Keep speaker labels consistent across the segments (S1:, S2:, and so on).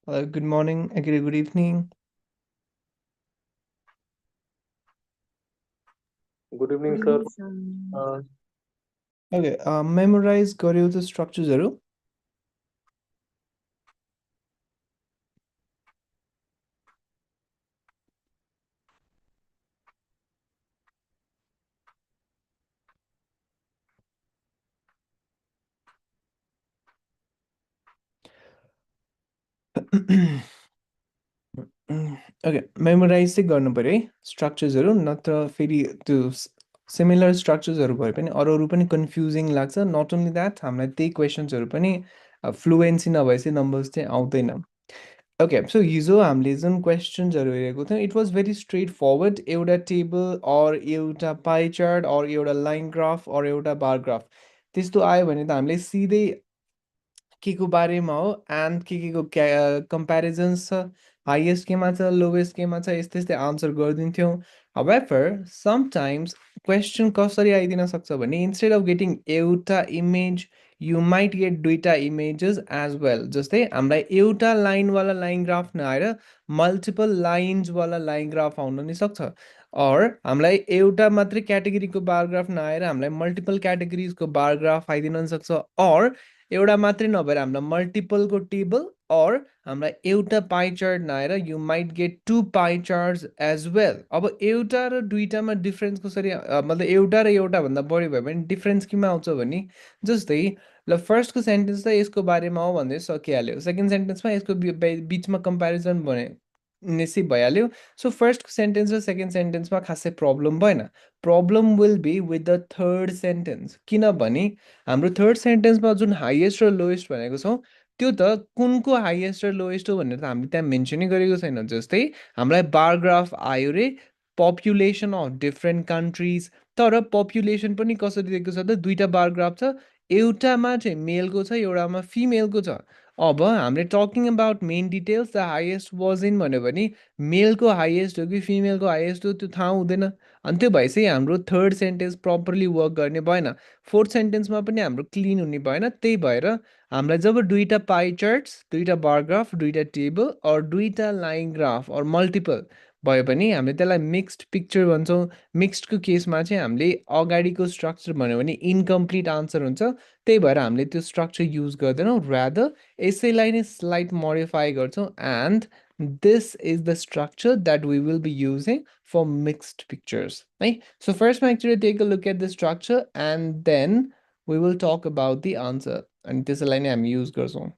S1: Good morning, good evening.
S2: Good evening,
S3: Good
S2: sir.
S3: evening, sir.
S2: Uh,
S1: Okay, memorize गर्यो त स्ट्रक्चर्सहरू. Okay, memorise चाहिँ गर्नु पऱ्यो है स्ट्रक्चर्सहरू, नत्र फेरि त्यो सिमिलर स्ट्रक्चर्सहरू भए पनि अरू अरू पनि कन्फ्युजिङ लाग्छ. नट ओन्ली द्याट, हामीलाई त्यही क्वेसन्सहरू पनि फ्लुएन्सी नभएपछि नम्बर्स चाहिँ आउँदैन. ओके, सो हिजो हामीले जुन क्वेसन्सहरू हेरेको थियौँ, it was very straight forward. एउटा टेबल अर एउटा पाई चार्ट अर एउटा लाइन ग्राफ अर एउटा बार ग्राफ त्यस्तो आयो भने त हामीले सिधै के को बारेमा हो एन्ड के को कम्पेरिजन्स छ, हाइएस्ट केमा छ, लोवेस्ट केमा छ, यस्तै यस्तै आन्सर गरिदिन्थ्यौँ. हावेभर समटाइम्स क्वेसन कसरी आइदिन सक्छ भने इन्स्टेड अफ गेटिङ एउटा इमेज यु माइट गेट दुईवटा इमेजेस एज वेल. जस्तै हामीलाई एउटा लाइनवाला लाइन ग्राफ नआएर मल्टिपल लाइन्सवाला लाइन ग्राफ आउन नि सक्छ. अर हामीलाई एउटा मात्रै क्याटेगोरीको बार ग्राफ नआएर हामीलाई मल्टिपल क्याटेगोरिजको बार ग्राफ आइदिन सक्छ. अर एउटा मात्रै नभएर हामीलाई मल्टिपलको टेबल अर हामीलाई एउटा पाई चार्ट नआएर you might get two pie charts as well. अब एउटा र दुईटामा डिफ्रेन्स कसरी मतलब एउटा र एउटाभन्दा बढी भयो भने डिफ्रेन्स केमा आउँछ भने जस्तै ल फर्स्टको सेन्टेन्स त यसको बारेमा हो भन्दै सकिहाल्यो, सेकेन्ड सेन्टेन्समा यसको बिचमा कम्पेरिजन भने नेसी भइहाल्यो. सो फर्स्टको सेन्टेन्स र सेकेन्ड सेन्टेन्समा खासै प्रब्लम भएन. Problem will be with the third sentence, किनभने हाम्रो थर्ड सेन्टेन्समा जुन हाइएस्ट र लोएस्ट भनेको छौँ त्यो त कुनको हाइएस्ट र लोएस्ट हो भनेर त हामीले त्यहाँ मेन्सनै गरेको छैन. जस्तै हामीलाई बार ग्राफ आयो रे पपुलेसन अफ डिफ्रेन्ट कन्ट्रिज, तर पपुलेसन पनि कसरी दिएको छ त दुईवटा बार ग्राफ छ, एउटामा चाहिँ मेलको छ एउटामा फिमेलको छ. अब हामीले talking about main details the highest was इन भन्यो भने मेलको हाइएस्ट हो कि फिमेलको हाइएस्ट हो त्यो थाहा हुँदैन. अनि त्यो भएपछि हाम्रो थर्ड सेन्टेन्स प्रपरली वर्क गर्ने भएन, फोर्थ सेन्टेन्समा पनि हाम्रो क्लिन हुने भएन. त्यही भएर हामीलाई जब दुईवटा पाई चार्ट्स, दुईवटा बार ग्राफ, दुईवटा टेबल अर दुईवटा लाइन ग्राफ अर मल्टिपल भयो भने हामीले त्यसलाई मिक्स्ड पिक्चर भन्छौँ. मिक्स्डको केसमा चाहिँ हामीले अगाडिको स्ट्रक्चर भन्यो भने इन्कम्प्लिट आन्सर हुन्छ. त्यही भएर हामीले त्यो स्ट्रक्चर युज गर्दैनौँ, रादर यसैलाई नै स्लाइट मोडिफाई गर्छौँ. End this is the structure that we will be using for mixed pictures, right? So first actually take a look at the structure and then we will talk about the answer. And this line I'm use garchau.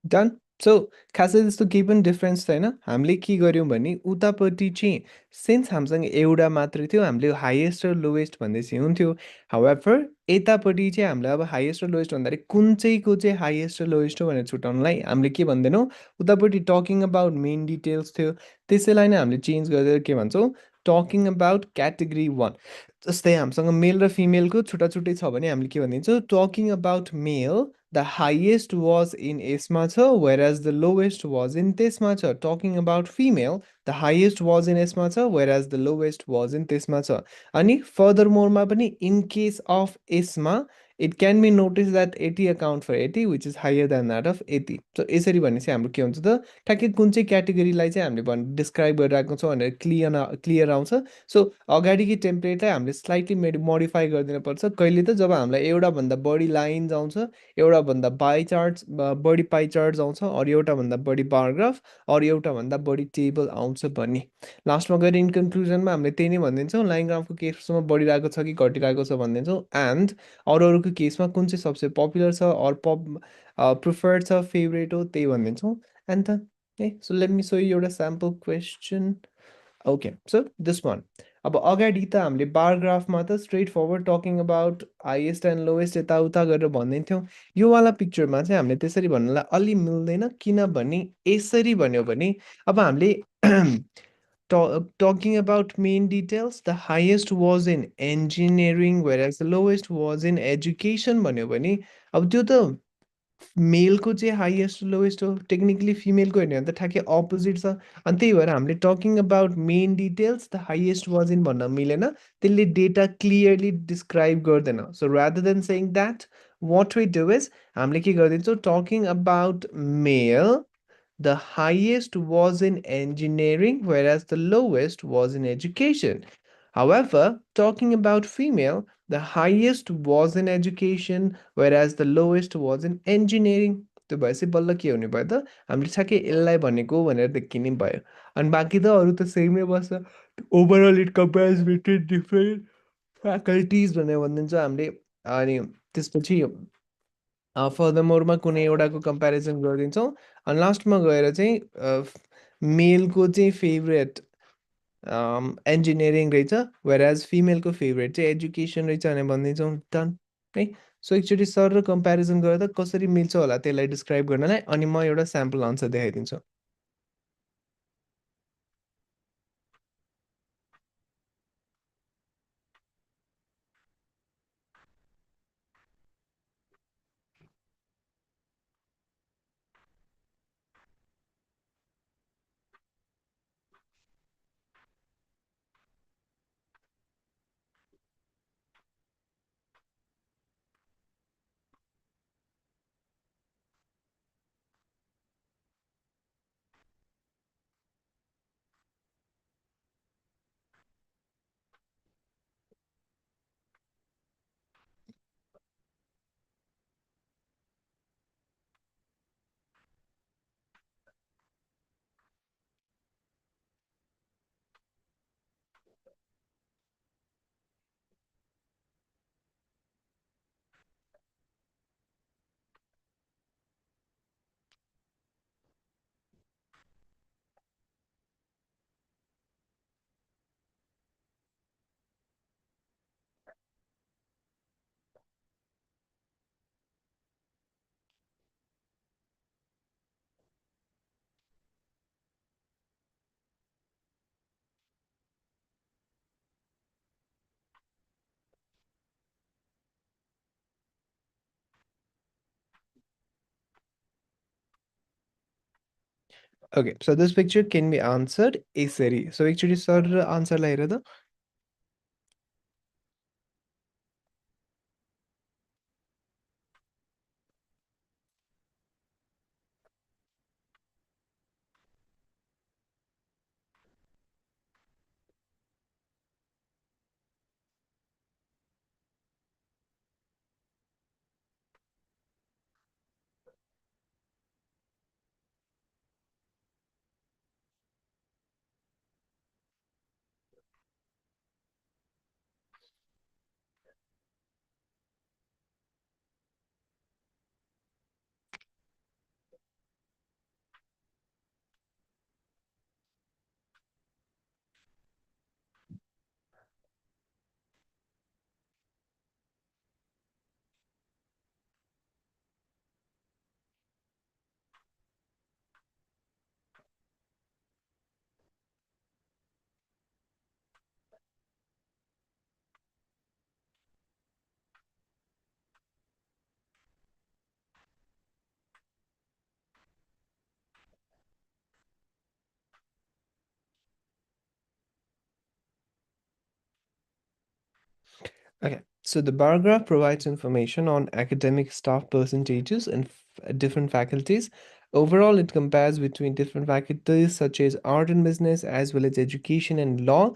S1: Done. सो खासै त्यस्तो केही पनि difference छैन। हामीले के गर्यौँ भने उतापट्टि चाहिँ सिन्स हामीसँग एउटा मात्रै थियो, हामीले हाइएस्ट र लोएस्ट भन्दै चाहिँ हुन्थ्यो। हाउएभर यतापट्टि चाहिँ हामीले अब हाइएस्ट र लोएस्ट भन्दाखेरि कुन चाहिँको चाहिँ हाइएस्ट र लोएस्ट हो भनेर छुट्याउनलाई हामीले के भन्दैनौँ, उतापट्टि टकिङ अबाउट मेन डिटेल्स थियो, त्यसैलाई नै हामीले चेन्ज गरेर के भन्छौँ, टकिङ अबाउट क्याटेगोरी वान। जस्तै हामीसँग मेल र फिमेलको छुट्टा छुट्टै छ भने हामीले के भनिदिन्छौँ, talking about male the highest was in यसमा छ, whereas the lowest was in त्यसमा छ। Talking about female the highest was in यसमा छ, whereas the lowest was in त्यसमा छ। अनि फर्दर मोरमा पनि इन केस अफ यसमा it can be notice that 80 account for 80 which is higher than that of 80। So यसरी भनेपछि हाम्रो के हुन्छ त, ठ्याक्कै कुन चाहिँ क्याटेगोरीलाई चाहिँ हामीले डिस्क्राइब गरिरहेको छौँ भनेर क्लियर आउँछ। सो अगाडिको टेम्प्लेटलाई हामीले स्लाइटली मोडिफाई गरिदिनु पर्छ। कहिले त जब हामीलाई एउटाभन्दा बढी लाइन्स आउँछ, एउटाभन्दा बढी पाई चार्ट्स आउँछ, अरू एउटाभन्दा बढी बारग्राफ, अरू एउटाभन्दा बढी टेबल आउँछ भन्ने। लास्टमा गएर इन कन्क्लुजनमा हामीले त्यही नै भनिदिन्छौँ, लाइन ग्राफको केसमा बढिरहेको छ कि घटिरहेको छ भनिदिन्छौँ। एन्ड अरूको केसमा कुन चाहिँ सबसे पपुलर छ अर प्रिफर्ड छ, फेभरेट हो, त्यही भनिदिन्छौँ। एन्ड त सो लेट मी सो यु एउटा sample question. Okay, so this one. अब अगाडि त हामीले बार ग्राफमा त straight forward talking about highest end lowest यताउता गरेर भनिदिन्थ्यौँ। योवाला पिक्चरमा चाहिँ हामीले त्यसरी भन्नलाई अलि मिल्दैन, किनभने यसरी भन्यो भने अब हामीले talking about main details, the highest was in engineering, whereas the lowest was in education भन्यो भने अब त्यो त मेलको चाहिँ हाइएस्ट लोएस्ट हो, टेक्निकली फिमेलको हेर्ने हो भने त ठ्याक्कै अपोजिट छ। अनि त्यही भएर हामीले talking about main details the highest was in भन्न मिलेन, त्यसले डेटा क्लियरली डिस्क्राइब गर्दैन। So rather than saying that what we do is हामीले के गरिदिन्छौँ, talking about male the highest was in engineering, whereas the lowest was in education. However, talking about female, the highest was in education, whereas the lowest was in engineering. त्यो भएपछि बल्ल के हुने भयो त, हामीले ठ्याक्कै यसलाई भनेको भनेर देखिने भयो। अनि बाँकी त अरू त सेमै बस्छ। Overall it compares between different faculties भनेर भनिदिन्छ हामीले। अनि त्यसपछि फर्दरमोरमा कुनै एउटाको कम्पेरिजन गरिदिन्छौँ। अनि लास्टमा गएर चाहिँ मेलको चाहिँ फेभरेट इन्जिनियरिङ रहेछ, वेयरएज फिमेलको फेभरेट चाहिँ एजुकेसन रहेछ भनेर भनिदिन्छौँ। डन है। सो एकचोटि सर र कम्पेरिजन गर्दा कसरी मिल्छ होला त्यसलाई डिस्क्राइब गर्नलाई, अनि म एउटा स्याम्पल आन्सर देखाइदिन्छु। Okay, so this picture can be answered यसरी। सो एकचोटि सर र आन्सरलाई हेर त। Okay, so the bar graph provides information on academic staff percentages in different faculties. Overall, it compares between different faculties such as art and business, as well as education and law.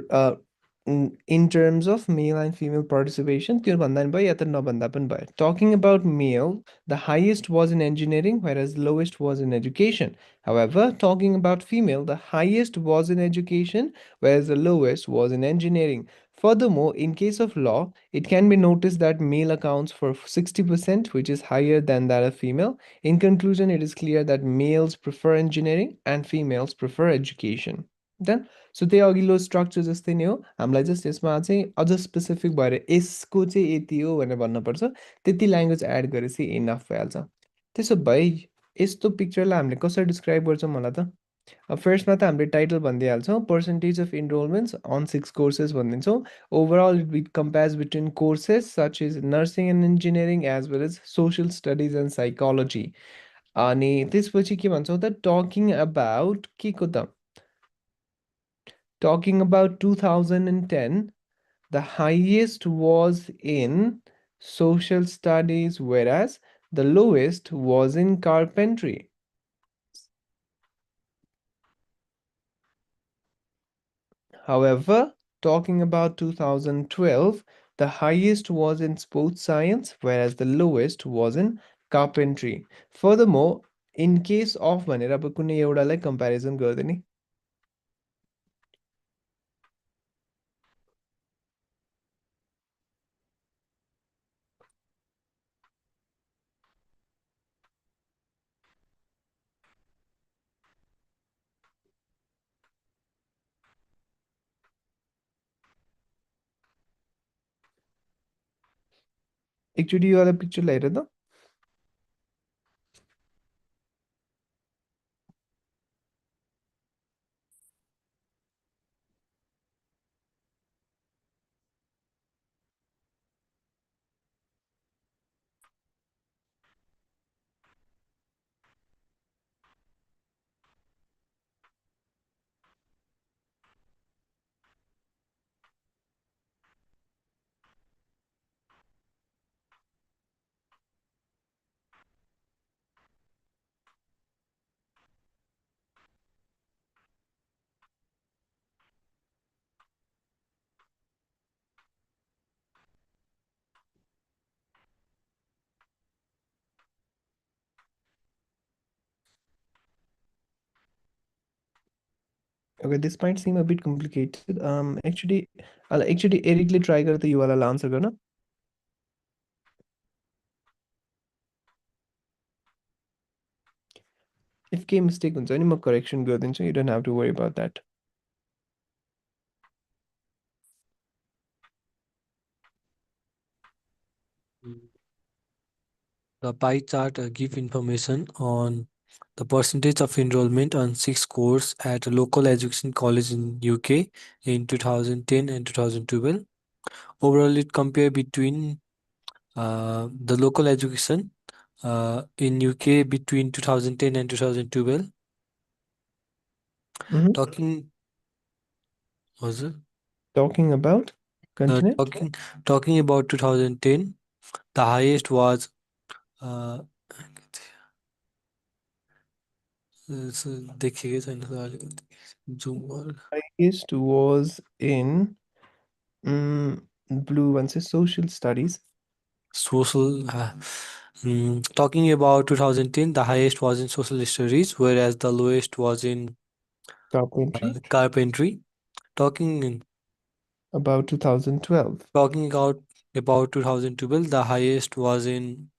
S1: uh, in terms of male and female participation, त्यो भन्दा नि भयो या त नभन्दा पनि भयो. Talking about male, the highest was in engineering, whereas the lowest was in education. However, talking about female, the highest was in education, whereas the lowest was in engineering. Furthermore, in case of law, it can be noticed that male accounts for 60%, which is higher than that of female. In conclusion, it is clear that males prefer engineering and females prefer education. Then, सो त्यही अघिल्लो structure जस्तै नै हो, हामीलाई just यसमा चाहिँ अझ specific भएर यसको चाहिँ यति हो भनेर भन्नुपर्छ, त्यति ल्याङ्ग्वेज एड गरेपछि इनफ भइहाल्छ. त्यसो भए यस्तो पिक्चरलाई हामीले कसरी डिस्क्राइब गर्छौँ होला त? फर्स्टमा त हामीले टाइटल भनिदिइहाल्छौँ, percentage of enrolments on 6 courses भनिदिन्छौँ. Overall it compares between courses such as nursing and engineering as well as social studies and psychology. अनि त्यसपछि के भन्छौँ त, टकिङ अबाउट के को त, talking about 2010, the highest was in social studies, whereas the lowest was in carpentry. However, talking about 2012, the highest was in sports science, whereas the lowest was in carpentry. Furthermore, in case of भनेर अब कुनै एउटालाई comparison गर्दैन. एकचोटि यो वाला पिक्चरलाई हेर त. Okay, this might seem a bit complicated. Actually, Ericले try गरेर यो वाला answer गर्न. If केही मिस्टेक हुन्छ भने म करेक्सन गरिदिन्छु. You don't have to worry about that.
S2: The pie chart give information on the percentage of enrollment on 6 courses at a local education college in UK in 2010 and 2012. Overall, it compare between the local education in UK between 2010 and 2012. Talking was it?
S1: Talking about continent.
S2: Talking about 2010, the highest was देखिएकै छैन sir अलिकति जुम गरेर.
S1: Highest was in blue one says social studies.
S2: Talking about 2010, the highest was in social studies, whereas the lowest was in
S1: Carpentry.
S2: carpentry. Talking
S1: About 2012.
S2: talking about 2012, the highest was in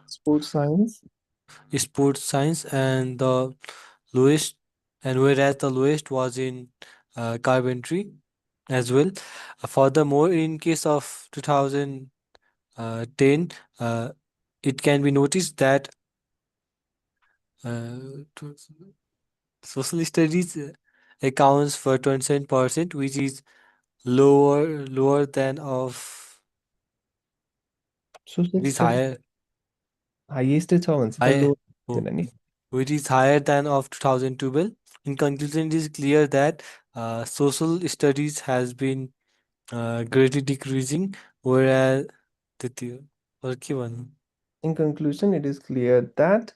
S1: Sports science.
S2: sports science, and the lowest, and whereas the lowest was in carpentry as well. Furthermore, in case of 2010, it can be noticed that social studies accounts for 27%, which is lower than of
S1: Social
S2: it is
S1: studies
S2: higher
S1: highest छ भन्छ त
S2: higher
S1: low
S2: oh,
S1: हुँदैन नि.
S2: which is higher than of 2012. In conclusion, it is clear that Social studies has been greatly decreasing, whereas त्यति हो। अरू के भन्नु?
S1: In conclusion, it is clear that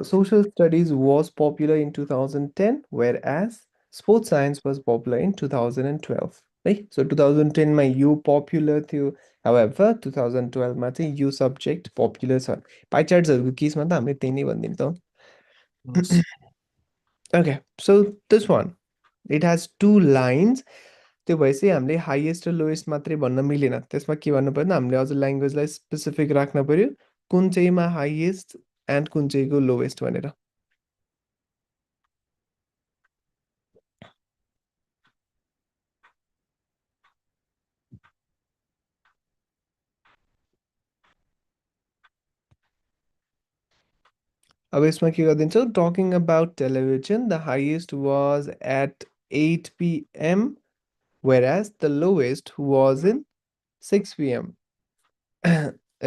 S1: social studies was popular in 2010, whereas sports science was popular in 2012. Right? So 2010 my U popular थियो. However, 2012 मा चाहिँ U subject popular छ. Pie chartsहरूको केसमा त हामीले त्यही नै भनिदिन्छौँ।
S2: हस्।
S1: Okay, so this one, it has two lines. त्यो भएपछि हामीले हाइएस्ट र लोएस्ट मात्रै भन्न मिलेन, त्यसमा के भन्नु पर्दैन, हामीले अझ ल्याङ्ग्वेजलाई स्पेसिफिक राख्न पर्यो, कुन चाहिँमा हाइएस्ट एन्ड कुन चाहिँको लोएस्ट भनेर। अब यसमा के गरिदिन्छौँ, talking about television the highest was at 8 PM, whereas the lowest was in 6 PM.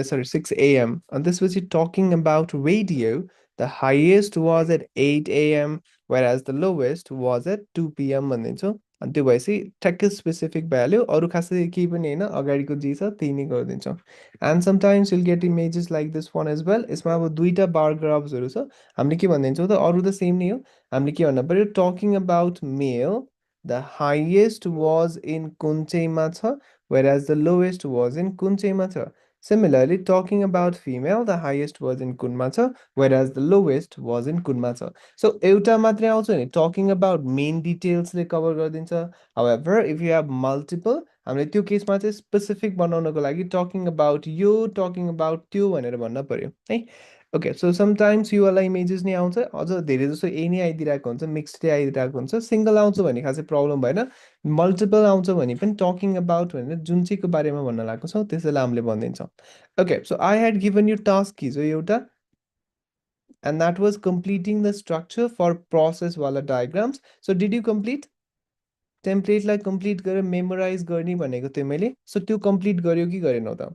S1: Sorry, 6 a.m. And this was it talking about radio. The highest was at 8 a.m., whereas the lowest was at 2 p.m. भनिदिन्छौँ। अनि त्यो भएपछि ठ्याक्कै specific भ्याल्यु, अरू खासै केही पनि होइन, अगाडिको जे छ त्यही नै गरिदिन्छौँ। And sometimes will get images like this one as well. यसमा अब दुईवटा बार ग्राफ्सहरू छ, हामीले के भनिदिन्छौँ त, अरू त सेम नै हो, हामीले के भन्नु पऱ्यो, talking about male the highest was इन कुन चाहिँमा छ, whereas the lowest was in कुन चाहिँमा छ। Similarly, talking about female, the highest was in Kunmacha, whereas the lowest was in Kunmacha. So, euta matre also talking about main details ले cover गरिदिन्छ. However, if you have multiple, हामीले त्यो केसमा चाहिँ specific बनाउनको लागि talking about yo, talking about त्यो भनेर भन्न पर्यो है। ओके, सो समटाइम्स युवाला इमेजेस नै आउँछ, अझ धेरै जसो ए नै आइदिरहेको हुन्छ, मिक्स्डै आइदिरहेको हुन्छ, सिङ्गल आउँछ भने खासै प्रब्लम भएन, मल्टिपल आउँछ भने पनि टकिङ अबाउट भनेर जुन चाहिँको बारेमा भन्न लागेको छौँ त्यसैलाई हामीले भनिदिन्छौँ। Okay, so I had given you task हिजो एउटा, and that was completing the structure for प्रोसेसवाला diagrams. So did you complete? टेम्प्लेटलाई कम्प्लिट गरेर मेमोराइज गर्ने भनेको थियो मैले, सो त्यो कम्प्लिट गर्यो कि गरेनौ त?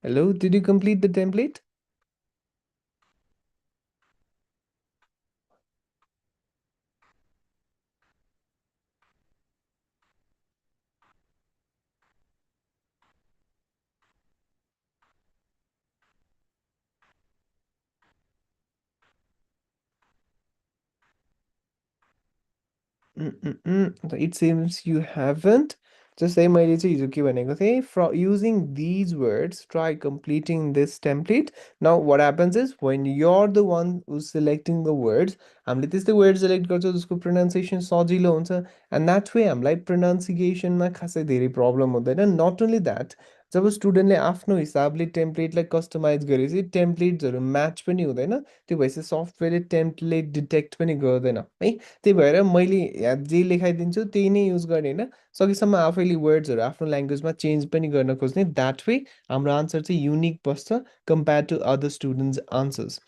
S1: Hello, did you complete the template? It seems you haven't. जस्तै मैले चाहिँ हिजो के भनेको थिएँ, using these words, try completing this template. Now what happens is when you're the one who's selecting the words, हामीले त्यस्तै वर्ड सेलेक्ट गर्छौँ जसको प्रोनाउन्सिएसन सजिलो हुन्छ, एन्ड द्याट वे हामीलाई प्रोनाउन्सिएसनमा खासै धेरै प्रब्लम हुँदैन। नट ओन्ली द्याट, जब स्टुडेन्टले आफ्नो हिसाबले टेम्प्लेटलाई कस्टमाइज गरेपछि टेम्प्लेट्सहरू म्याच पनि हुँदैन, त्यो भएपछि सफ्टवेयरले टेम्प्लेट डिटेक्ट पनि गर्दैन है। त्यही भएर मैले यहाँ जे लेखाइदिन्छु त्यही नै युज गर्ने होइन, सकेसम्म आफैले वर्ड्सहरू आफ्नो ल्याङ्ग्वेजमा चेन्ज पनि गर्न खोज्ने, द्याट वे हाम्रो आन्सर चाहिँ युनिक बस्छ compare to other students answers.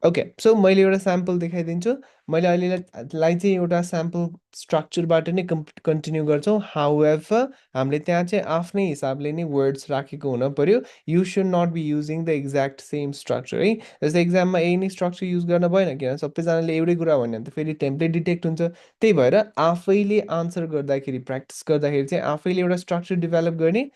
S1: Okay, so मैले एउटा स्याम्पल देखाइदिन्छु। मैले अहिलेलाई चाहिँ एउटा स्याम्पल स्ट्रक्चरबाट नै कन्टिन्यू गर्छौँ। हाउएभर हामीले त्यहाँ चाहिँ आफ्नै हिसाबले नै वर्ड्स राखेको हुन पर्यो। You should not be using the exact same structure है। जस्तै एक्जाममा यही नै स्ट्रक्चर युज गर्न भएन, किनभने सबैजनाले एउटै कुरा भन्यो भने त फेरि टेम्प्लेट डिटेक्ट हुन्छ। त्यही भएर आफैले आन्सर गर्दाखेरि, प्र्याक्टिस गर्दाखेरि चाहिँ आफैले एउटा स्ट्रक्चर डेभलप गर्ने,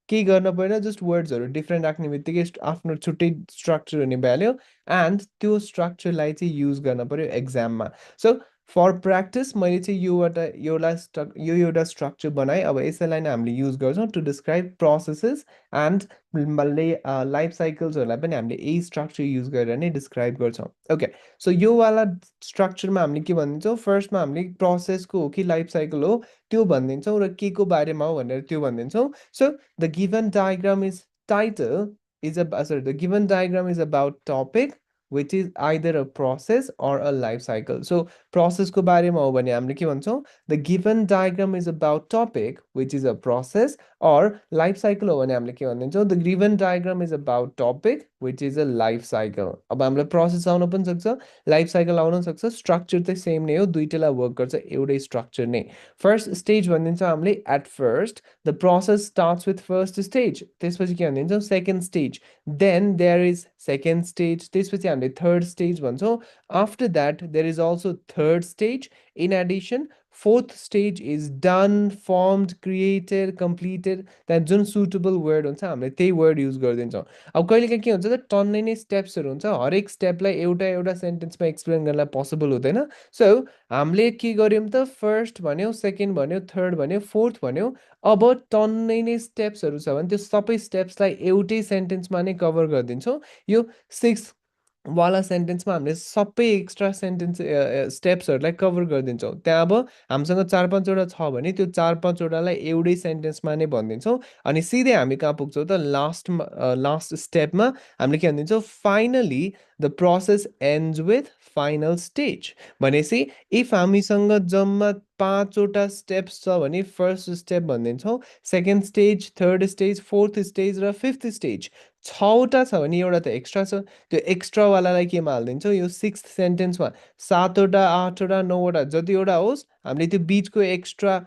S1: केही गर्न पर्दैन, जस्ट वर्ड्सहरू डिफ्रेन्ट राख्ने बित्तिकै आफ्नो छुट्टै स्ट्रक्चर हुने भ्याल्यु, एन्ड त्यो स्ट्रक्चरलाई चाहिँ युज गर्न पर्यो एक्जाममा। सो फर प्र्याक्टिस मैले चाहिँ यो एउटा स्ट्रक्चर बनाएँ। अब यसैलाई नै हामीले युज गर्छौँ to describe processes, and life साइकल्सहरूलाई पनि हामीले यही स्ट्रक्चर युज गरेर नै डिस्क्राइब गर्छौँ। ओके, सो योवाला स्ट्रक्चरमा हामीले के भनिदिन्छौँ, फर्स्टमा हामीले प्रोसेसको हो कि लाइफ साइकल हो त्यो भनिदिन्छौँ, र के को बारेमा हो भनेर त्यो भनिदिन्छौँ। So the given diagram is title the given diagram is about topic which is either a process or a life cycle. So प्रोसेसको बारेमा हो भने हामीले के भन्छौँ the given diagram is about topic which is a process or life cycle हो भने हामीले के भनिदिन्छौँ the given diagram is about topic which is a life cycle अब हामीलाई प्रोसेस आउन पनि सक्छ लाइफ साइकल आउन सक्छ स्ट्रक्चर चाहिँ सेम नै हो दुइटैलाई वर्क गर्छ एउटै स्ट्रक्चर नै फर्स्ट स्टेज भनिदिन्छौँ हामीले at first the process starts with first stage त्यसपछि के भनिदिन्छौँ second stage then there is second stage त्यसपछि हामीले थर्ड स्टेज भन्छौँ after that there is also third stage in addition fourth stage is done formed created completed त्यहाँ जुन suitable word हुन्छ हामीले त्यही वर्ड युज गरिदिन्छौँ अब कहिलेकाहीँ के हुन्छ त टन्नै नै स्टेप्सहरू हुन्छ हरेक स्टेपलाई एउटा एउटा सेन्टेन्समा एक्सप्लेन गर्नलाई पोसिबल हुँदैन सो हामीले के गर्यौँ त फर्स्ट भन्यो सेकेन्ड भन्यो थर्ड भन्यो फोर्थ भन्यो अब टन्नै नै स्टेप्सहरू छ भने त्यो सबै स्टेप्सलाई एउटै सेन्टेन्समा नै कभर गरिदिन्छौँ यो सिक्स वाला सेन्टेन्समा हामीले सबै एक्स्ट्रा सेन्टेन्स स्टेप्सहरूलाई कभर गरिदिन्छौँ त्यहाँ अब हामीसँग चार पाँचवटा छ भने त्यो चार पाँचवटालाई एउटै सेन्टेन्समा नै भनिदिन्छौँ अनि सिधै हामी कहाँ पुग्छौँ त लास्ट स्टेपमा हामीले के भनिदिन्छौँ finally the process ends with final stage भनेपछि इफ हामीसँग जम्मा पाँचवटा स्टेप्स छ भने फर्स्ट स्टेप भनिदिन्छौँ second stage third stage fourth stage र फिफ्थ स्टेज छवटा छ भने एउटा त एक्स्ट्रा छ त्यो एक्स्ट्रावालालाई केमा हालिदिन्छौँ यो सिक्स्थ सेन्टेन्समा सातवटा आठवटा नौवटा जतिवटा होस् हामीले त्यो बिचको एक्स्ट्रा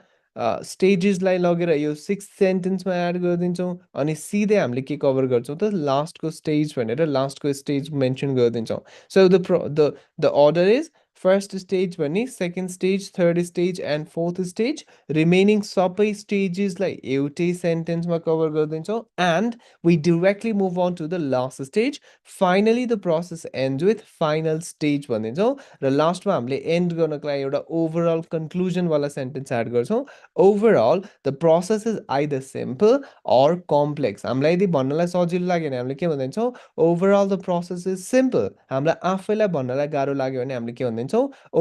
S1: स्टेजेसलाई लगेर यो सिक्स सेन्टेन्समा एड गरिदिन्छौँ अनि सिधै हामीले के कभर गर्छौँ त लास्टको स्टेज भनेर लास्टको स्टेज मेन्सन गरिदिन्छौँ so the order is first stage भने second stage third stage and fourth stage remaining सबै स्टेजेसलाई एउटै सेन्टेन्समा कभर गरिदिन्छौँ and we directly move on to the last stage. Finally, the process ends with final stage भनिदिन्छौँ र लास्टमा हामीले एन्ड गर्नको लागि एउटा ओभरअल कन्क्लुजनवाला सेन्टेन्स एड गर्छौँ overall the process is either simple or complex हामीलाई यदि भन्नलाई सजिलो लाग्यो भने हामीले के भनिदिन्छौँ overall the process is simple हामीलाई आफैलाई भन्नलाई गाह्रो लाग्यो भने हामीले के भनिदिन्छौँ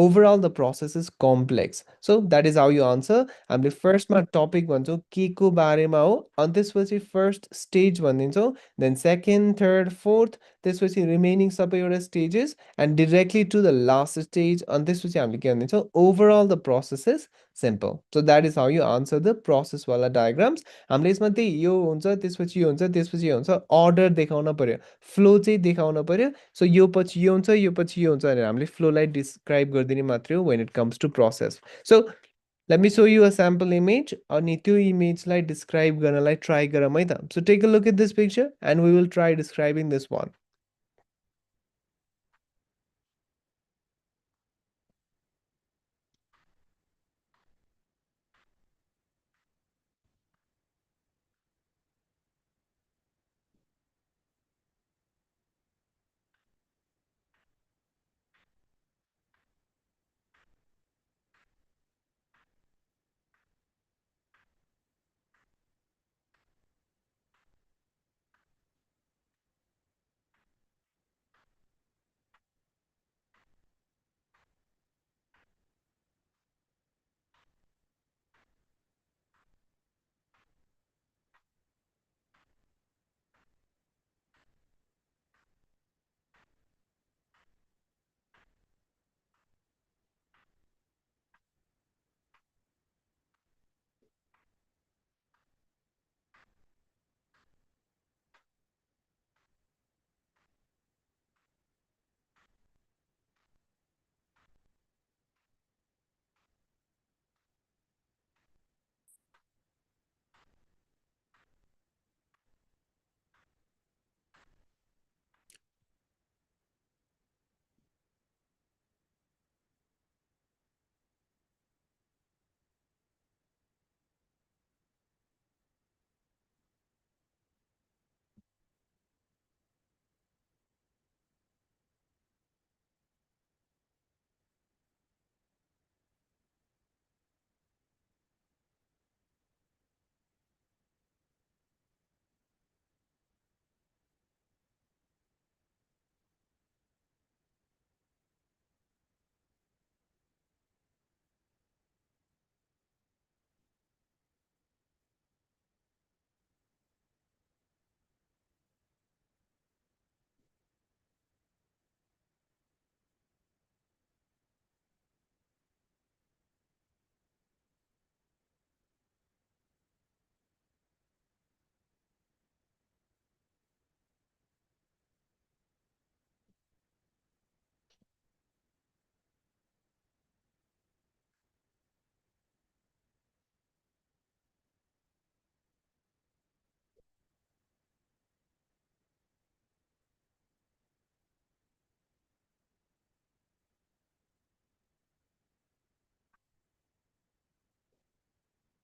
S1: overall the process is complex so that is how you answer हामीले फर्स्टमा टपिक भन्छौँ के को बारेमा हो अनि त्यसपछि फर्स्ट स्टेज भनिदिन्छौँ देन सेकेन्ड थर्ड फोर्थ त्यसपछि रिमेनिङ सबैवटा stages and directly to the last stage अनि त्यसपछि हामीले के भनिदिन्छौँ overall the process is simple so that is how you answer the प्रोसेसवाला डायग्राम्स हामीले यसमा त्यही यो हुन्छ त्यसपछि यो हुन्छ त्यसपछि यो हुन्छ अर्डर देखाउन पर्यो फ्लो चाहिँ देखाउन पर्यो सो यो पछि यो हुन्छ यो पछि यो हुन्छ भनेर हामीले फ्लोलाई डिस्क्राइब गरिदिने मात्रै हो when it comes to process so let me show you a sample image अनि त्यो इमेजलाई डिस्क्राइब गर्नलाई ट्राई गरौँ है त so take a look at this picture and we will try describing this one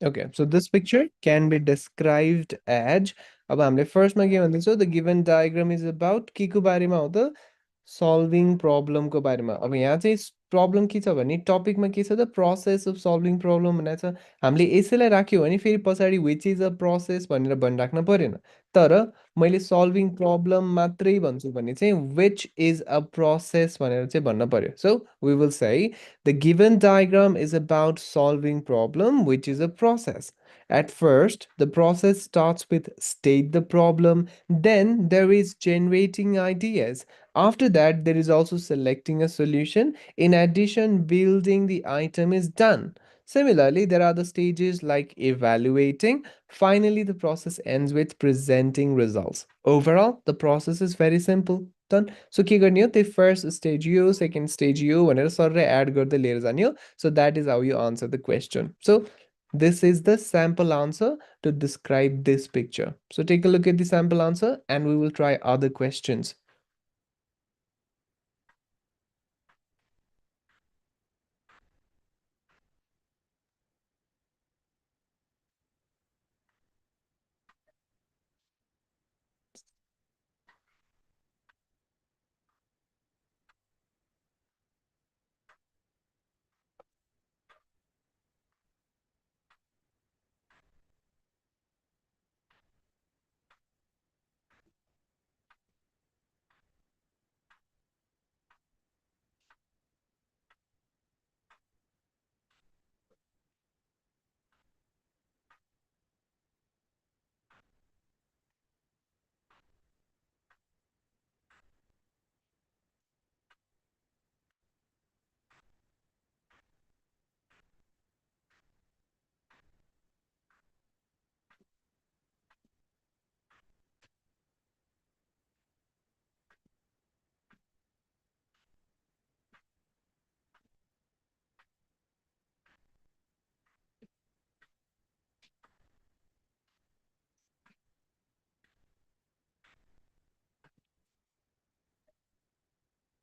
S1: Okay, so this picture can be described as, अब हामीले फर्स्टमा के भन्दैछौँ, the given diagram is about के को बारेमा हो त, सल्भिङ प्रब्लमको बारेमा। अब यहाँ चाहिँ प्रब्लम के छ भने टपिकमा के छ त, प्रोसेस अफ सल्भिङ प्रब्लम भनेको छ। हामीले यसैलाई राख्यो भने फेरि पछाडि विच इज अ प्रोसेस भनेर भनिराख्न परेन। तर मैले सल्भिङ प्रब्लम मात्रै भन्छु भने चाहिँ विच इज अ प्रोसेस भनेर चाहिँ भन्न पर्यो। So we will say the given diagram is about solving problem which is a process. At first, the process starts with state the problem, then there is generating ideas. After that, there is also selecting a solution. In addition, building the item is done. Similarly, there are the stages like evaluating. Finally, the process ends with presenting results. Overall, the process is very simple. Done. So के गर्ने हो, त्यो first stage यो, second stage यो भनेर सरले add गर्दै लिएर जाने हो. So that is how you answer the question. So this is the sample answer to describe this picture. So take a look at the sample answer and we will try other questions.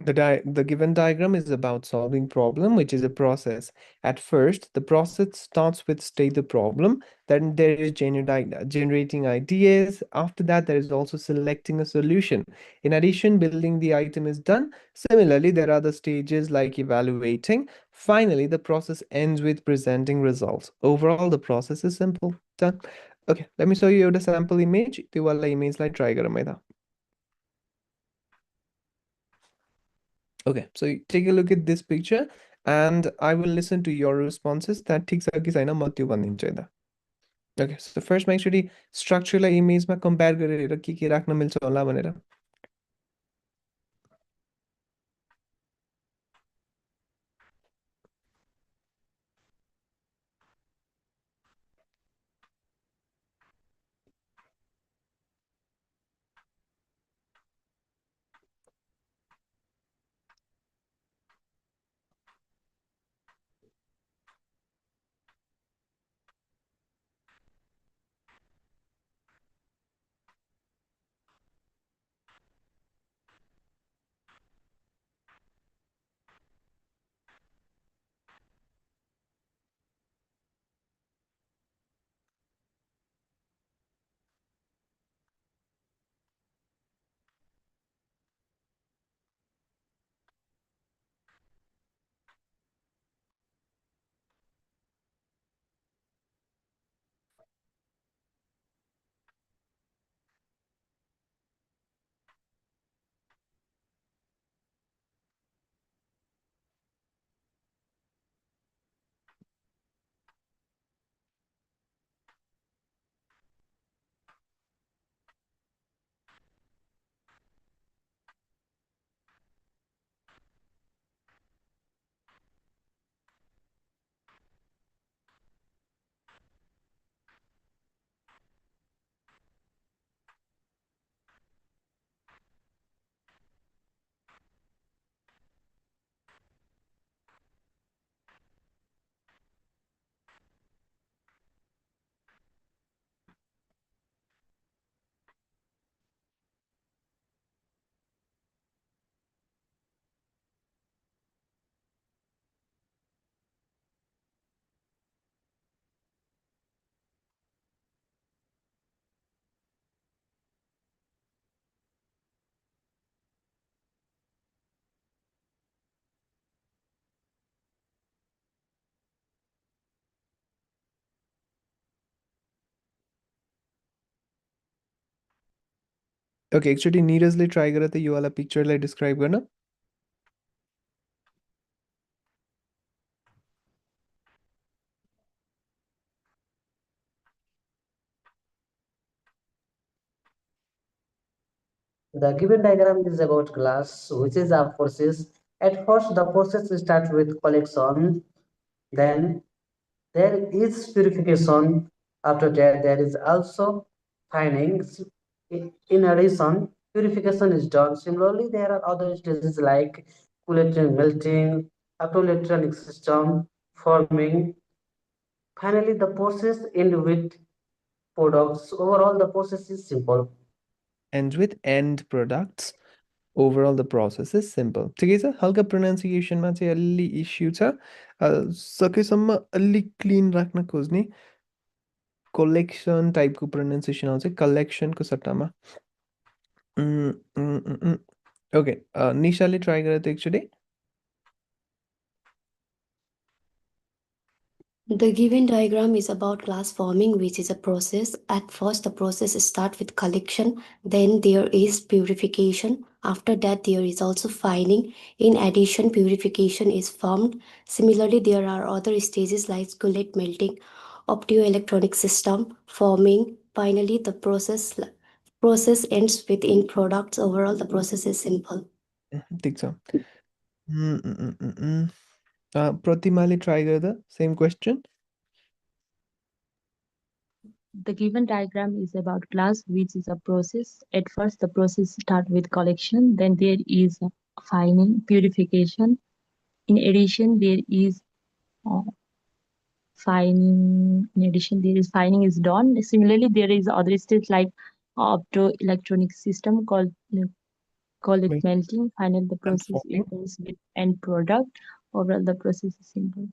S1: The given diagram is about solving problem, which is a process. At first, the process starts with state the problem, then there is generating ideas. After that, there is also selecting a solution. In addition, building the item is done. Similarly, there are the stages like evaluating. Finally, the process ends with presenting results. Overall, the process is simple. Done. Okay, let me show you the sample image. त्यो वाला image लाई try गरौँ है त. Okay, so take a look at this picture and I will listen to your responses. That ठिक छ कि छैन म त्यो भनिदिन्छु यता. Okay, so first मा एकचोटि स्ट्रक्चरलाई इमेजमा कम्पेयर गरेर के राख्न मिल्छ होला भनेर. ओके एकचोटि निरजले ट्राई गर त यो वाला पिक्चरलाई डिस्क्राइब गर्न।
S3: The given diagram is about glass, which is a process. At first, the process starts with collection, then there is purification. After that, there is also fining. In addition, purification is done. Similarly, there are other stages like coolating, melting, after electronic system, forming. Finally, the process ends with products. Overall, the process is simple.
S1: And with end products overall the process is simple. ठिकै छ, हल्का प्रोनाउन्सिएसनमा चाहिँ अलि issue छ, सकेसम्म अलिक clean राख्न खोज्ने। कलेक्सन टाइपको प्रोनाउन्सिएसन आउँछ कलेक्सनको सट्टामा। ओके निशाले ट्राई गरेर त एकचोटि।
S4: The given diagram is about glass forming, which is a process. At first, the process starts with collection, then there is purification. After that, there is also fining. In addition, purification is formed. Similarly, there are other stages like gullet melting, optoelectronic system, forming. Finally, the process ends with in products. Overall, the process is simple.
S1: ठिक छ। प्रतिमाले try गर्दा same question.
S5: The given diagram is about glass, which is a process. At first, the process starts with collection, then there is fining, purification. In addition, there is uh, fining. In addition, there is fining is done. Similarly, there is other steps like optoelectronic system call it melting. Finally, the process ends with end product. Overall, the process is simple.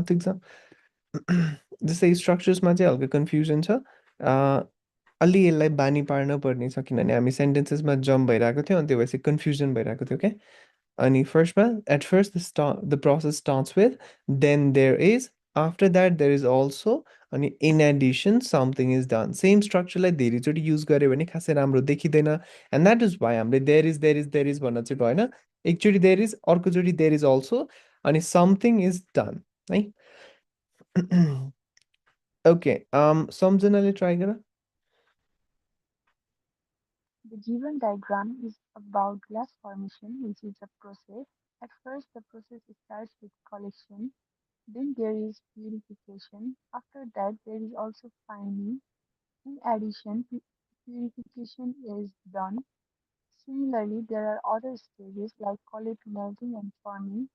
S1: ठिक छ। जस्तै स्ट्रक्चर्समा चाहिँ हल्का confusion छ, अलि यसलाई बानी पार्न पर्ने छ, किनभने हामी सेन्टेन्सेसमा जम्प भइरहेको थियो अनि त्यो भएपछि कन्फ्युजन भइरहेको थियो क्या। अनि फर्स्टमा at first the process starts with, then there is, after that there is also, अनि in addition something is done. Same स्ट्रक्चरलाई धेरैचोटि युज गऱ्यो भने खासै राम्रो देखिँदैन, एन्ड द्याट इज वाइ हामीले there is there is there is भन्न चाहिँ भएन। एकचोटि देयर इज, अर्कोचोटि देयर इज अल्सो, अनि समथिङ इज डन है। ओके सम्झनाले ट्राई गर।
S6: The given diagram is about glass formation, which is a process. At first, the process starts with collection, then there is purification. After that, there is also fining. In addition, purification is done. Similarly, there are other stages like collet melting and forming.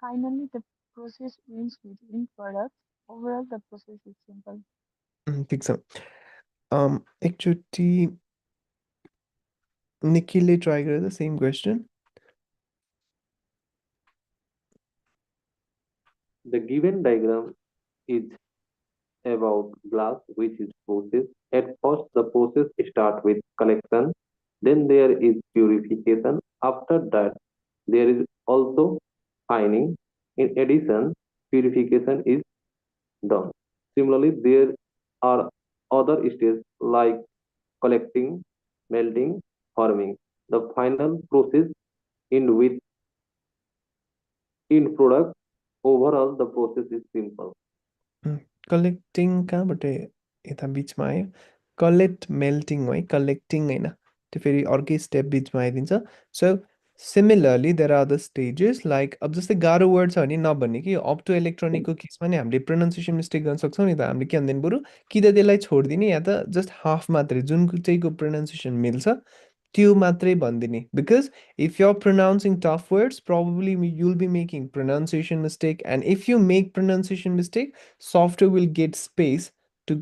S6: Finally, the process ends with end products. Overall, the process is simple.
S1: ठिक छ। एकचोटि निखिलले try गरेर same question.
S7: The given diagram is about glass, which is process. At first, the process starts with collection, then there is purification. After that, there is also fining. In addition, purification is done. Similarly, there are other stages like collecting, melting, forming. The final process in with in product. Overall, the process is simple.
S1: Collecting कहाँबाट यता बिचमा आयो, collect melting है, collecting होइन, त्यो फेरि अर्कै step बिचमा आइदिन्छ। So similarly there are the stages like, अब जस्तै गाह्रो वर्ड छ भने नभन्ने कि अप्टो इलेक्ट्रोनिकको केसमा नि हामीले प्रोनाउन्सिएसन मिस्टेक गर्न सक्छौँ नि त। हामीले के भन्दैन बरु कि त त्यसलाई छोडिदिने या त जस्ट हाफ मात्रै, जुन चाहिँको प्रोनाउन्सिएसन मिल्छ त्यो मात्रै भनिदिने। Because if you are pronouncing tough words probably you'll be making pronunciation mistake, and if you make pronunciation mistake, software will get space to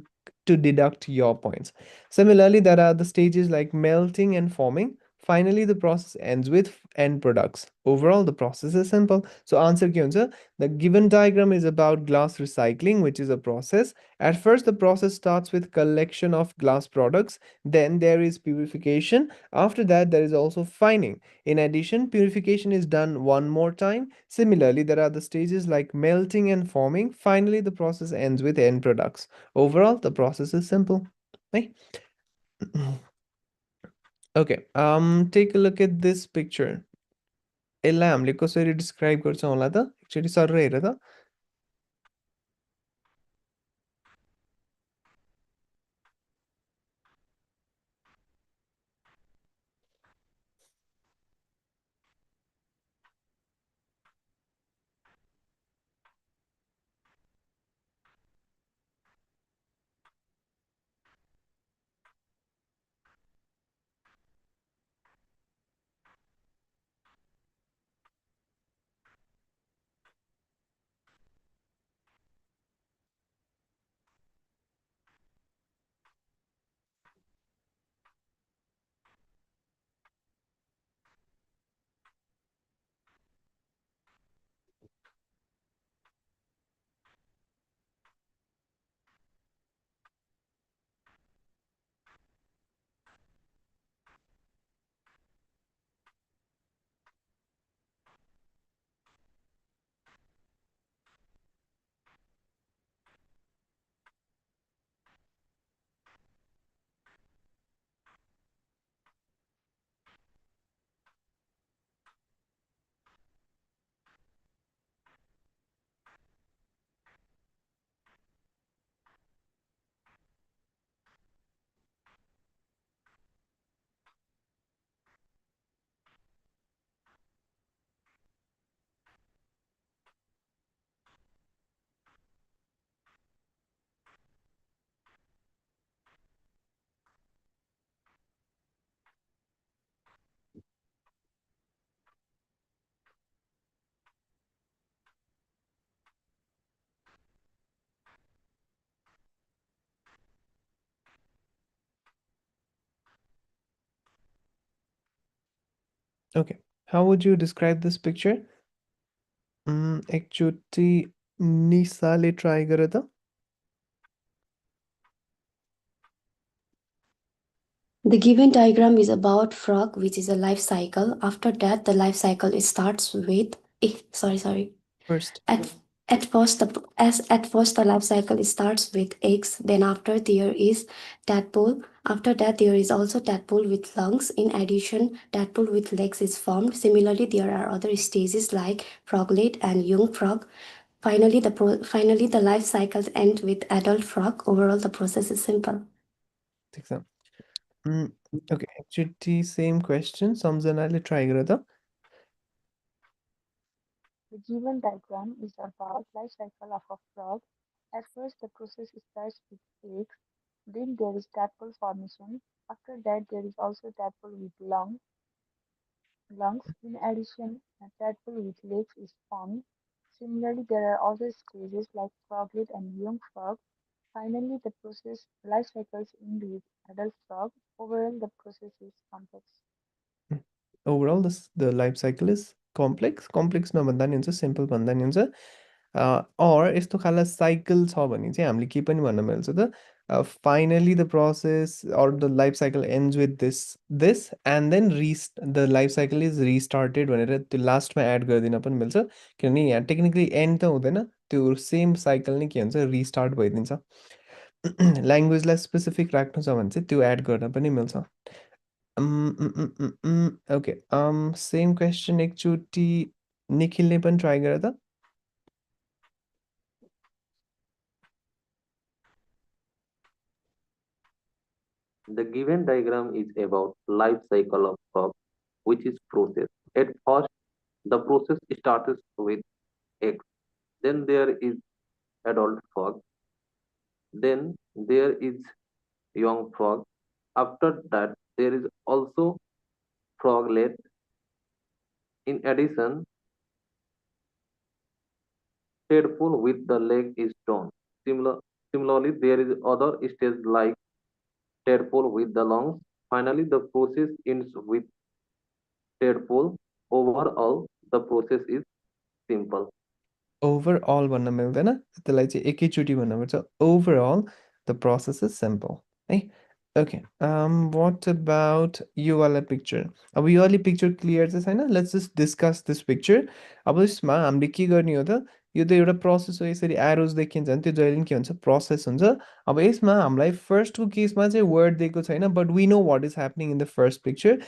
S1: to deduct your points. Similarly, there are the stages like melting and forming. Finally, the process ends with end products. Overall, the process is simple. So answer ke huncha? The given diagram is about glass recycling, which is a process. At first, the process starts with collection of glass products. Then there is purification. After that, there is also fining. In addition, purification is done one more time. Similarly, there are the stages like melting and forming. Finally, the process ends with end products. Overall, the process is simple. Right? Okay, take a look at this picture. यसलाई हामीले कसरी describe गर्छौँ होला त एकचोटि sir हेर त Okay, how would you describe this picture? एकचोटि निसाले try गर त
S4: The given diagram is about frog, which is a life cycle. After that, the life cycle starts with. Sorry.
S1: First.
S4: At first the life cycle starts with eggs. Then after there is tadpole. After that there is also tadpole with lungs. In addition, tadpole with legs is formed. Similarly, there are other stages like froglet and young frog. Finally the life cycles end with adult frog. Overall, the process is simple.
S1: ठिक छ okay एकचोटि same question सम्झनाले try गर त
S6: The given diagram is about life cycle of a frog. At first, the process starts with eggs. Then there is tadpole formation. After that, there is also tadpole with lungs. In addition, a tadpole with legs is formed. Similarly, there are other stages like froglet and young frog. Finally, the process life cycles end with adult frog. Overall, the process is complex.
S1: Overall, the life cycle is complex. Complex नभन्दा नि हुन्छ simple भन्दा नि हुन्छ or यस्तो खालको cycle छ भने चाहिँ हामीले के पनि भन्न मिल्छ त finally the process or the life cycle ends with this and then the life cycle is restarted भनेर त्यो लास्टमा एड गरिदिन पनि मिल्छ किनभने यहाँ टेक्निकली एन्ड त हुँदैन त्यो सेम साइकल नै के हुन्छ रिस्टार्ट भइदिन्छ ल्याङ्ग्वेजलाई स्पेसिफिक राख्नु छ भने चाहिँ त्यो एड गर्न पनि मिल्छ ओके सेम क्वेसन एकचोटि निखिलले पनि ट्राई गर त
S7: The given diagram is about life cycle of frog, which is process. At first, the process starts with eggs. Then there is adult frog. Then there is young frog. After that, there is also froglet. In addition, tadpole with the leg is drawn. Similarly, there is other stage like tadpole with the lungs. Finally, the process ends with tadpole. Overall, the process is simple.
S1: Overall भन्न मिल्दैन, त्यसलाई चाहिँ एकैचोटि भन्नुपर्छ। Overall the process is simple है। Okay, what about यो वाला picture? अब यो वाली पिक्चर क्लियर चाहिँ छैन, let's just discuss this picture. अब यसमा हामीले के गर्ने हो त, यो त एउटा प्रोसेस हो, यसरी एरोज देखिन्छ भने त्यो जहिले पनि के हुन्छ, प्रोसेस हुन्छ। अब यसमा हामीलाई फर्स्टको केसमा चाहिँ वर्ड दिएको छैन, but we know what is happening in the first picture.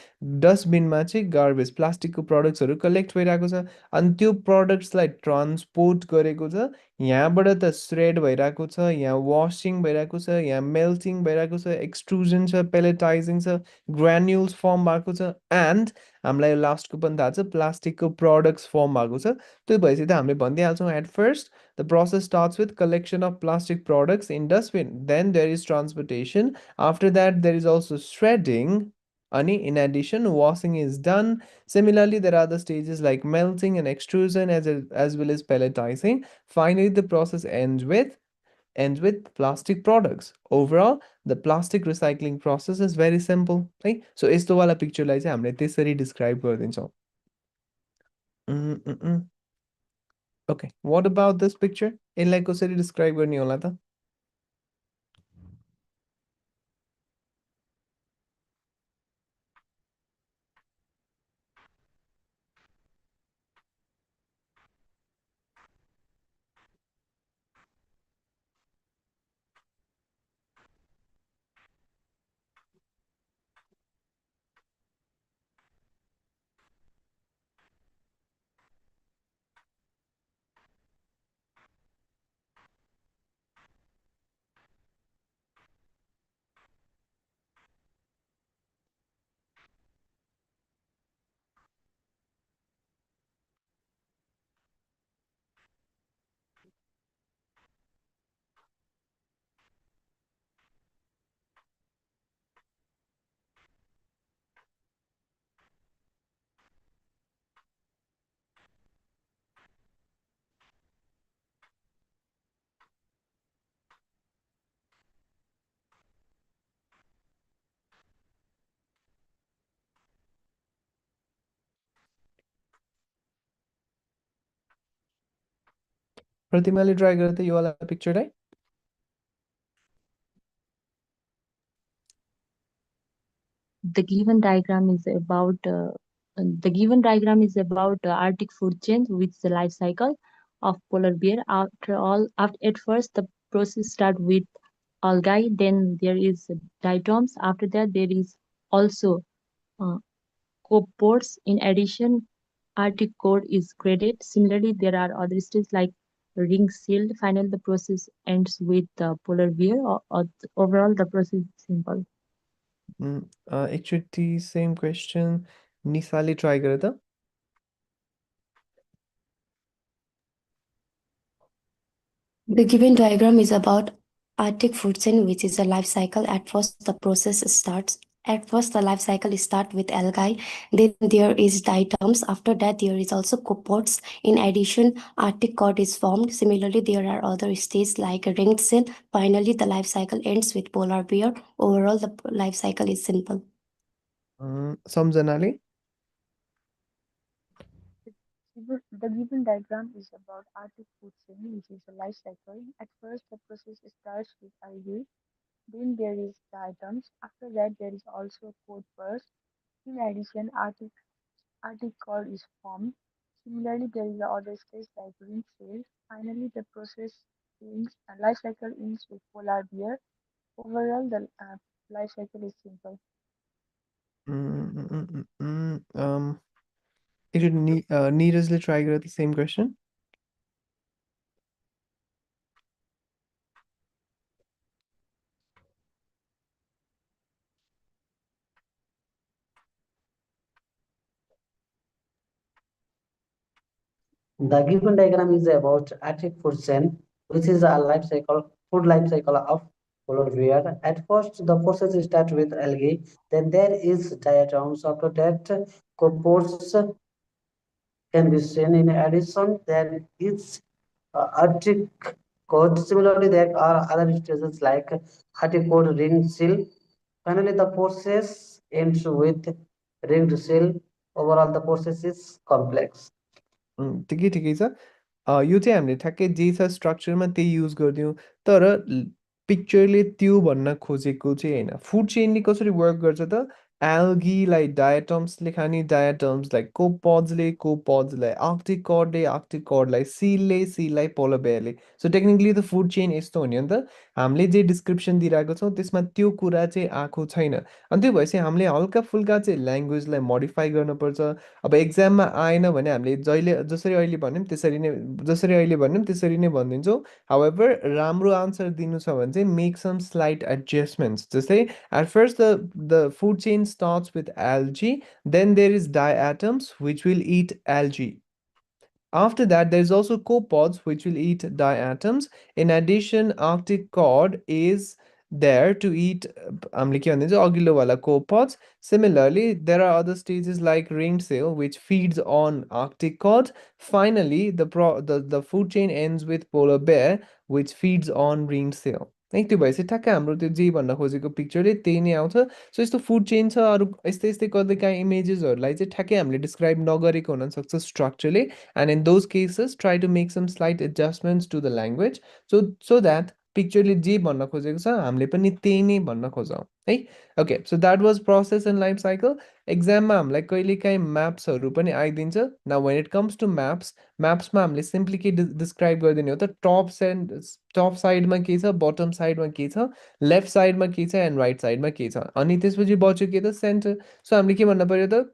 S1: डस्टबिनमा चाहिँ गार्बेज, प्लास्टिकको प्रडक्ट्सहरू कलेक्ट भइरहेको छ, अनि त्यो प्रडक्ट्सलाई ट्रान्सपोर्ट गरेको छ। यहाँबाट त श्रेड भइरहेको छ, यहाँ वासिङ भइरहेको छ, यहाँ मेल्टिङ भइरहेको छ, एक्सट्रुजन छ, पेलेटाइजिङ छ, ग्रान्युल्स फर्म भएको छ, एन्ड हामीलाई लास्टको पनि थाहा छ प्लास्टिकको प्रडक्ट्स फर्म भएको छ। त्यो भएपछि त हामीले भनिदिइहाल्छौँ, at first the process starts with collection of plastic products in dustbin, then there is transportation, after that there is also shredding, अनि in addition washing is done. Similarly, there are other stages like melting and extrusion as well as pelletizing. Finally, the process ends with plastic products. Overall, the plastic recycling process is very simple, right? So यस्तो वाला पिक्चरलाई चाहिँ हामीले त्यसरी describe गरिदिन्छौँ। Okay, what about this picture? यसलाई कसरी describe गर्ने होला त? प्रतिमाले ट्राई गर त यो वाला पिक्चरलाई।
S5: The given diagram is about Arctic food chain, which is the life cycle of polar bear. At first the process start with algae, then there is diatoms. After that there is also uh, copepods. In addition, Arctic core is graded. Similarly, there are other stages like ring sealed. Finally, the process ends with polar bear. Overall, the process is simple.
S1: एकचोटि same question निसाले try गर त।
S4: The given diagram is about Arctic food chain, which is a life cycle. At first, the process starts. At first, the life cycle start with algae. Then there is diatoms. After that, there is also copepods. In addition, Arctic cod is formed. Similarly, there are other stages like a ringed cell. Finally, the life cycle ends with polar bear. Overall, the life cycle is simple.
S1: सम्झनाले
S6: The given diagram is about Arctic food chain, which is a life cycle. At first, the process starts with algae. Then there is the items. After that, there is also code burst. In addition, Arctic core is formed. Similarly, there is the other stage like ring cell. Finally, the process life cycle ends with polar bear. Overall, the life cycle is simple.
S1: एकचोटि निरजले try गर त same question.
S3: The given diagram is about Arctic food chain, which is a food life cycle of polar bear. At first, the process starts with algae. Then there is diatoms. After that, copepods can be seen. In addition, there is Arctic code. Similarly, there are other stages like Arctic code ring seal. Finally, the process ends with ringed seal. overall the process is complex.
S1: ठिकै ठिकै छ। यो चाहिँ हामीले ठ्याक्कै जे छ स्ट्रक्चरमा त्यही use गरिदिउँ, तर पिक्चरले त्यो भन्न खोजेको चाहिँ होइन। फुड चेनले कसरी वर्क गर्छ त, एल्गीलाई डायटम्सले खाने डायटम्सलाई, कोपड्सलाई, आर्क्टिक कर्डलाई, सीललाई पोलर बेयरले। सो टेक्निकली त फुड चेन यस्तो हो नि त, हामीले जे डिस्क्रिप्सन दिइरहेको छौँ त्यसमा त्यो कुरा चाहिँ आएको छैन। अनि त्यो भएपछि हामीले हल्का फुल्का चाहिँ ल्याङ्ग्वेजलाई मोडिफाई गर्नुपर्छ। अब एक्जाममा आएन भने हामीले जसरी अहिले भन्यौँ त्यसरी नै भनिदिन्छौँ। हाउएभर राम्रो आन्सर दिनु छ भने चाहिँ मेक सम स्लाइट एडजस्टमेन्ट्स। जस्तै at first the food chain starts with algae, then there is diatoms which will eat algae. After that, there is also copods which will eat diatoms. In addition, Arctic cod is there to eat अघिल्लो वाला copods. Similarly, there are other stages like ringed sail which feeds on Arctic cod. Finally, the food chain ends with polar bear which feeds on ringed sail. है, त्यो भएपछि ठ्याक्कै हाम्रो त्यो जे भन्न खोजेको पिक्चरले त्यही नै आउँछ। सो यस्तो फुड चेन छ, अरू यस्तै यस्तै कहिले काहीँ इमेजेसहरूलाई चाहिँ ठ्याक्कै हामीले डिस्क्राइब नगरेको हुनसक्छ स्ट्रक्चरले। And in those cases, try to make some slight adjustments to the language, so that पिक्चरले जे भन्न खोजेको छ हामीले पनि त्यही नै भन्न खोजौँ है। Okay, so that was process and life cycle. एक्जाममा हामीलाई कहिलेकाहीँ म्याप्सहरू पनि आइदिन्छ। Now when it comes to म्याप्समा हामीले सिम्पली के डिस्क्राइब गरिदिने हो त, टप साइडमा के छ, बटम साइडमा के छ, लेफ्ट साइडमा के छ एन्ड राइट साइडमा के छ, अनि त्यसपछि बच्यो के त, सेन्टर। सो हामीले के भन्नु पर्यो त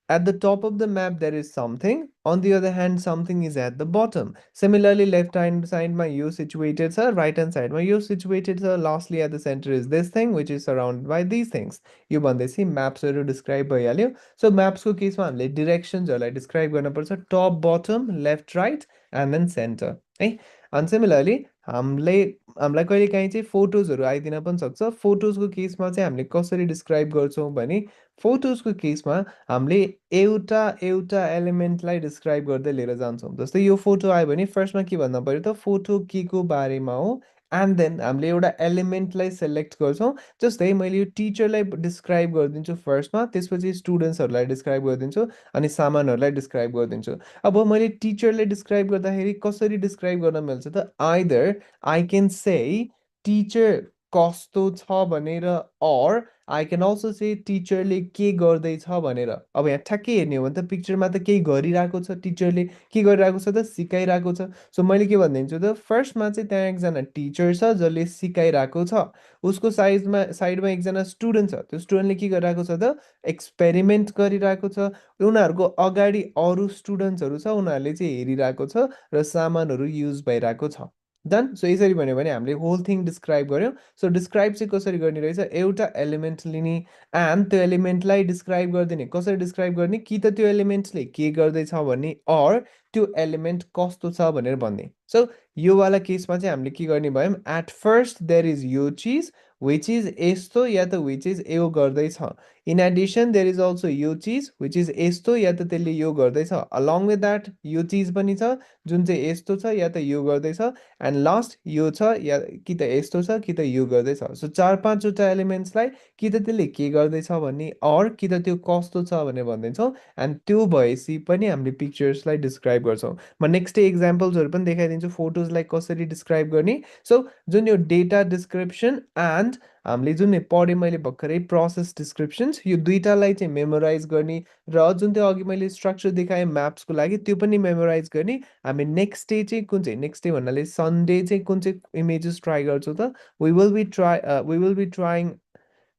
S1: at the top of the map there is something, on the other hand something is at the bottom. Similarly, left hand side ma you situated sir, right hand side ma you situated sir, lastly at the center is this thing which is surrounded by these things. यो भन्दैछ म्याप्सहरू describe भइहाल्यो। सो म्याप्सको केसमा हामीले डिरेक्सन्सहरूलाई describe गर्न पर्छ, top bottom left right and then centre है। अनि similarly हामीलाई कहिले काहीँ चाहिँ फोटोजहरू आइदिन पनि सक्छ। फोटोजको केसमा चाहिँ हामीले कसरी डिस्क्राइब गर्छौँ भने, फोटोजको केसमा हामीले एउटा एउटा एलिमेन्टलाई डिस्क्राइब गर्दै लिएर जान्छौँ। जस्तै यो फोटो आयो भने फर्स्टमा के भन्नु पऱ्यो त, फोटो के को बारेमा हो, एन्ड देन हामीले एउटा एलिमेन्टलाई सेलेक्ट गर्छौँ। जस्तै मैले यो टिचरलाई डिस्क्राइब गरिदिन्छु फर्स्टमा, त्यसपछि स्टुडेन्ट्सहरूलाई डिस्क्राइब गरिदिन्छु, अनि सामानहरूलाई डिस्क्राइब गरिदिन्छु। अब मैले टिचरले डिस्क्राइब गर्दाखेरि कसरी डिस्क्राइब गर्न मिल्छ त, आइदर आई क्यान से टिचर कस्तो छ भनेर, अर आई क्यान अल्सो से टिचरले के गर्दैछ भनेर। अब यहाँ ठ्याक्कै हेर्ने हो भने त पिक्चरमा त केही गरिरहेको छ, टिचरले के गरिरहेको छ त, सिकाइरहेको छ। सो मैले के भनिदिन्छु त, फर्स्टमा चाहिँ त्यहाँ एकजना टिचर छ जसले सिकाइरहेको छ, उसको साइडमा एकजना स्टुडेन्ट छ, त्यो स्टुडेन्टले के गरिरहेको छ त, एक्सपेरिमेन्ट गरिरहेको छ। उनीहरूको अगाडि अरू स्टुडेन्ट्सहरू छ, उनीहरूले चाहिँ हेरिरहेको छ र सामानहरू युज भइरहेको छ। डन। सो यसरी भन्यो भने हामीले होल थिङ डिस्क्राइब गऱ्यौँ। सो डिस्क्राइब चाहिँ कसरी गर्ने रहेछ, एउटा एलिमेन्ट लिने एन्ड त्यो एलिमेन्टलाई डिस्क्राइब गरिदिने। कसरी डिस्क्राइब गर्ने, कि त त्यो एलिमेन्टले के गर्दैछ भन्ने, अर त्यो एलिमेन्ट कस्तो छ भनेर भन्ने। सो यो वाला केसमा चाहिँ हामीले के गर्ने भयौँ, एट फर्स्ट देयर इज यो चिज विच इज यस्तो, या त विच इज यो गर्दैछ। इन एडिसन देयर इज अल्सो यो चिज विच इज यस्तो, या त त्यसले यो गर्दैछ। अलङ विथ द्याट यो चिज पनि छ जुन चाहिँ यस्तो छ या त यो गर्दैछ। एन्ड लास्ट यो छ, या कि त यस्तो छ कि त यो गर्दैछ। सो 4-5वटा एलिमेन्ट्सलाई कि त त्यसले के गर्दैछ भन्ने, अर कि त त्यो कस्तो छ भनेर भनिदिन्छौँ। एन्ड त्यो भएपछि पनि हामीले पिक्चर्सलाई डिस्क्राइब गर्छौँ। म नेक्स्ट डे इक्जाम्पल्सहरू पनि देखाइदिन्छु फोटोजलाई कसरी डिस्क्राइब गर्ने। सो जुन यो डेटा डिस्क्रिप्सन एन्ड हामीले जुन पढेँ मैले भर्खरै प्रोसेस डिस्क्रिप्सन्स, यो दुइटालाई चाहिँ मेमोराइज गर्ने, र जुन त्यो अघि मैले स्ट्रक्चर देखाएँ म्याप्सको लागि त्यो पनि मेमोराइज गर्ने। हामी नेक्स्ट डे चाहिँ कुन चाहिँ, नेक्स्ट डे भन्नाले सन्डे चाहिँ कुन चाहिँ इमेजेस ट्राई गर्छौँ त, we will be trying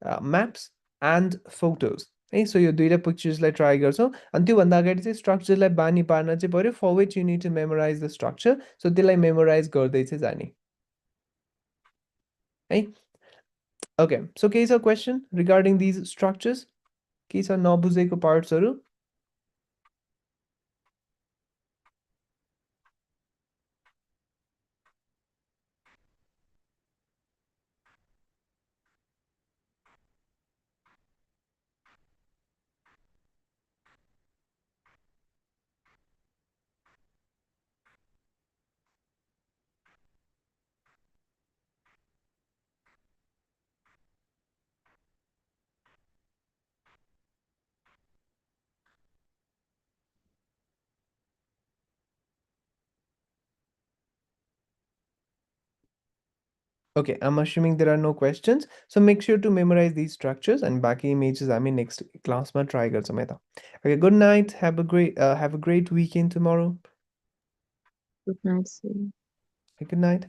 S1: maps and photos है। सो यो दुइटा पिक्चर्सलाई ट्राई गर्छौँ। अनि त्योभन्दा अगाडि चाहिँ स्ट्रक्चरलाई बानी पार्न चाहिँ पऱ्यो, for which you need to memorise the structure. So त्यसलाई मेमोराइज गर्दै चाहिँ जाने है। ओके, सो केही छ क्वेसन रिगार्डिङ दिज स्ट्रक्चर्स, के छ नबुझेको पार्ट्सहरू? Okay, I'm assuming there are no questions. So make sure to memorize these structures and बाकी images हामी next class मा try गर्छौँ है त. Okay, good night. Have a great weekend tomorrow.
S5: Good night, sir.
S1: Okay, good night.